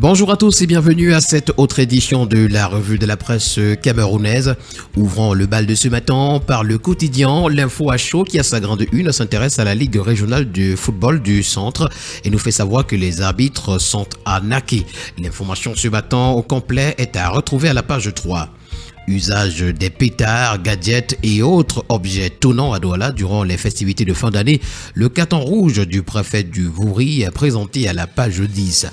Bonjour à tous et bienvenue à cette autre édition de la revue de la presse camerounaise. Ouvrant le bal de ce matin par le quotidien L'Info à chaud qui a sa grande une s'intéresse à la Ligue régionale de football du centre et nous fait savoir que les arbitres sont arnaqués. L'information ce matin au complet est à retrouver à la page 3. Usage des pétards, gadgets et autres objets tonnants à Douala durant les festivités de fin d'année. Le carton rouge du préfet du Vouri est présenté à la page 10.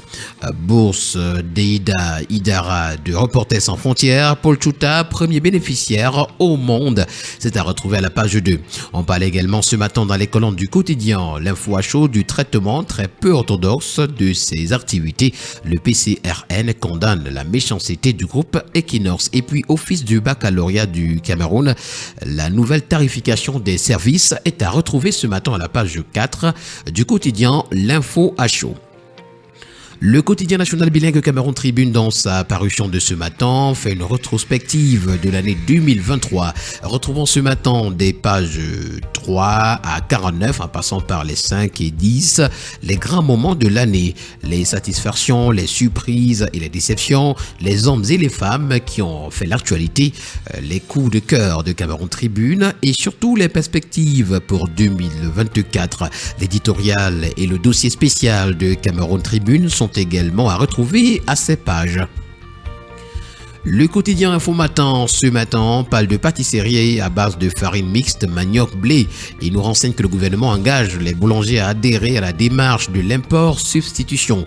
Bourse d'Eida Idara de Reporters sans frontières. Paul Chouta, premier bénéficiaire au monde. C'est à retrouver à la page 2. On parle également ce matin dans les colonnes du quotidien L'Info à chaud du traitement très peu orthodoxe de ces activités. Le PCRN condamne la méchanceté du groupe Equinox et puis Office du baccalauréat du Cameroun. La nouvelle tarification des services est à retrouver ce matin à la page 4 du quotidien L'Info à chaud. Le quotidien national bilingue Cameroun Tribune, dans sa parution de ce matin, fait une rétrospective de l'année 2023. Retrouvons ce matin des pages 3 à 49, en passant par les 5 et 10, les grands moments de l'année, les satisfactions, les surprises et les déceptions, les hommes et les femmes qui ont fait l'actualité, les coups de cœur de Cameroun Tribune et surtout les perspectives pour 2024. L'éditorial et le dossier spécial de Cameroun Tribune sont également à retrouver à ces pages. Le quotidien Info Matin, ce matin, parle de pâtisserie à base de farine mixte, manioc, blé. Il nous renseigne que le gouvernement engage les boulangers à adhérer à la démarche de l'import-substitution.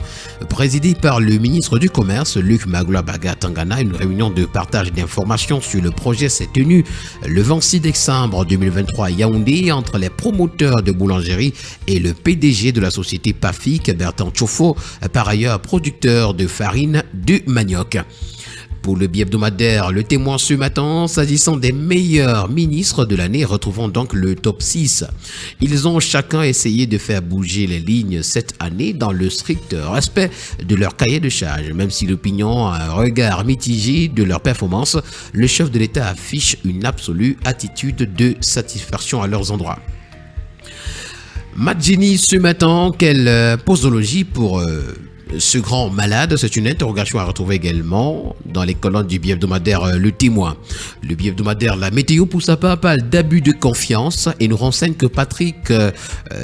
Présidée par le ministre du Commerce, Luc Magloire-Baga Tangana, une réunion de partage d'informations sur le projet s'est tenue le 26 décembre 2023 à Yaoundé entre les promoteurs de boulangerie et le PDG de la société PAFIC, Bertrand Chofo, par ailleurs producteur de farine du manioc. Pour le bi-hebdomadaire, le témoin ce matin, s'agissant des meilleurs ministres de l'année, retrouvons donc le top 6. Ils ont chacun essayé de faire bouger les lignes cette année dans le strict respect de leur cahier de charge. Même si l'opinion a un regard mitigé de leur performance, le chef de l'État affiche une absolue attitude de satisfaction à leurs endroits. Madjini ce matin, quelle posologie pour ce grand malade? C'est une interrogation à retrouver également dans les colonnes du bi-hebdomadaire Le Témoin. Le bi-hebdomadaire La Météo pour sa part parle d'abus de confiance et nous renseigne que Patrick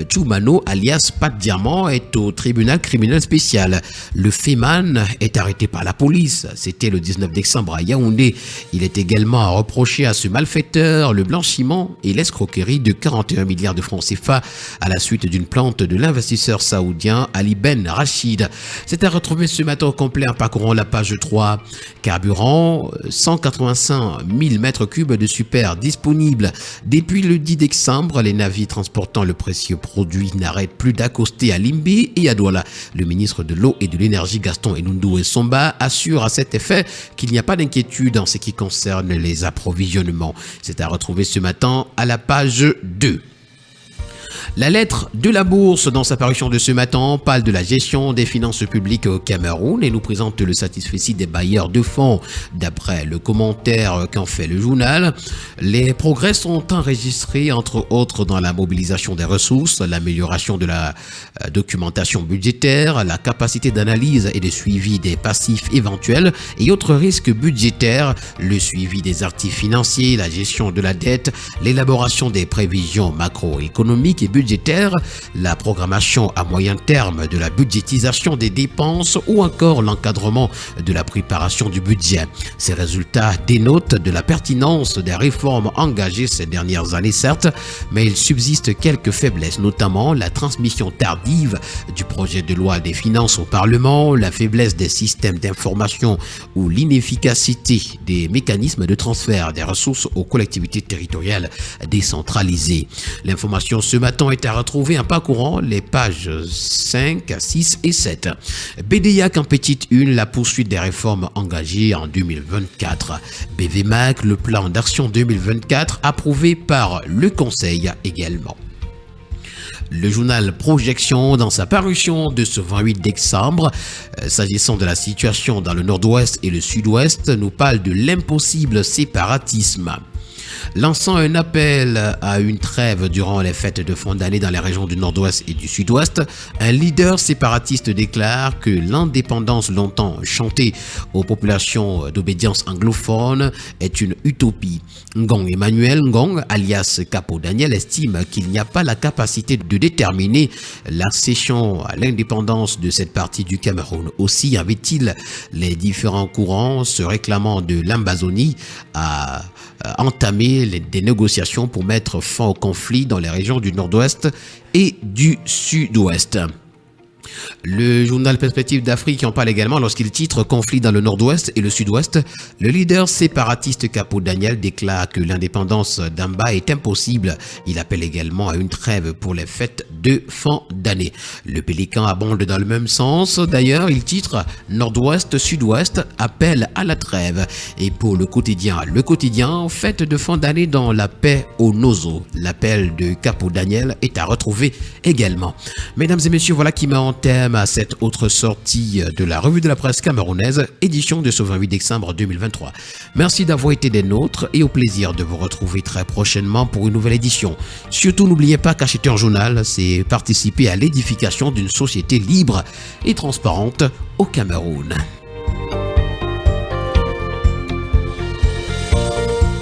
Choumano alias Pat Diamant est au tribunal criminel spécial. Le Féman est arrêté par la police. C'était le 19 décembre à Yaoundé. Il est également reproché à ce malfaiteur le blanchiment et l'escroquerie de 41 milliards de francs CFA à la suite d'une plainte de l'investisseur saoudien Ali Ben Rachid. C'est à retrouver ce matin au complet en parcourant la page 3. Carburant, 185 000 mètres cubes de super disponibles. Depuis le 10 décembre, les navires transportant le précieux produit n'arrêtent plus d'accoster à Limbe et à Douala. Le ministre de l'eau et de l'énergie Gaston Enundou Essomba assure à cet effet qu'il n'y a pas d'inquiétude en ce qui concerne les approvisionnements. C'est à retrouver ce matin à la page 2. La lettre de la bourse, dans sa parution de ce matin, parle de la gestion des finances publiques au Cameroun et nous présente le satisfecit des bailleurs de fonds. D'après le commentaire qu'en fait le journal, les progrès sont enregistrés entre autres dans la mobilisation des ressources, l'amélioration de la documentation budgétaire, la capacité d'analyse et de suivi des passifs éventuels et autres risques budgétaires, le suivi des actifs financiers, la gestion de la dette, l'élaboration des prévisions macroéconomiques et budgétaire, la programmation à moyen terme de la budgétisation des dépenses ou encore l'encadrement de la préparation du budget. Ces résultats dénotent de la pertinence des réformes engagées ces dernières années, certes, mais il subsiste quelques faiblesses, notamment la transmission tardive du projet de loi des finances au Parlement, la faiblesse des systèmes d'information ou l'inefficacité des mécanismes de transfert des ressources aux collectivités territoriales décentralisées. L'information ce matin est à retrouver en parcourant les pages 5, 6 et 7. BDIAC en petite une, la poursuite des réformes engagées en 2024. BVMAC, le plan d'action 2024 approuvé par le Conseil également. Le journal Projection, dans sa parution de ce 28 décembre, s'agissant de la situation dans le nord-ouest et le sud-ouest, nous parle de l'impossible séparatisme. Lançant un appel à une trêve durant les fêtes de fin d'année dans les régions du nord-ouest et du sud-ouest, un leader séparatiste déclare que l'indépendance longtemps chantée aux populations d'obédience anglophone est une utopie. Ngong Emmanuel Ngong, alias Capo Daniel, estime qu'il n'y a pas la capacité de déterminer l'accession à l'indépendance de cette partie du Cameroun. Aussi invite-t-il les différents courants se réclamant de l'Ambazonie à entamer des négociations pour mettre fin au conflit dans les régions du nord-ouest et du sud-ouest. Le journal Perspective d'Afrique en parle également lorsqu'il titre « Conflit dans le nord-ouest et le sud-ouest ». Le leader séparatiste Capo Daniel déclare que l'indépendance d'Amba est impossible. Il appelle également à une trêve pour les fêtes de fin d'année. Le Pélican abonde dans le même sens. D'ailleurs, il titre « Nord-ouest, sud-ouest, appel à la trêve ». Et pour le quotidien, fête de fin d'année dans la paix au Nozo. L'appel de Capo Daniel est à retrouver également. Mesdames et messieurs, voilà qui met en thème à cette autre sortie de la revue de la presse camerounaise, édition de ce 28 décembre 2023. Merci d'avoir été des nôtres et au plaisir de vous retrouver très prochainement pour une nouvelle édition. Surtout, n'oubliez pas qu'acheter un journal, c'est participer à l'édification d'une société libre et transparente au Cameroun.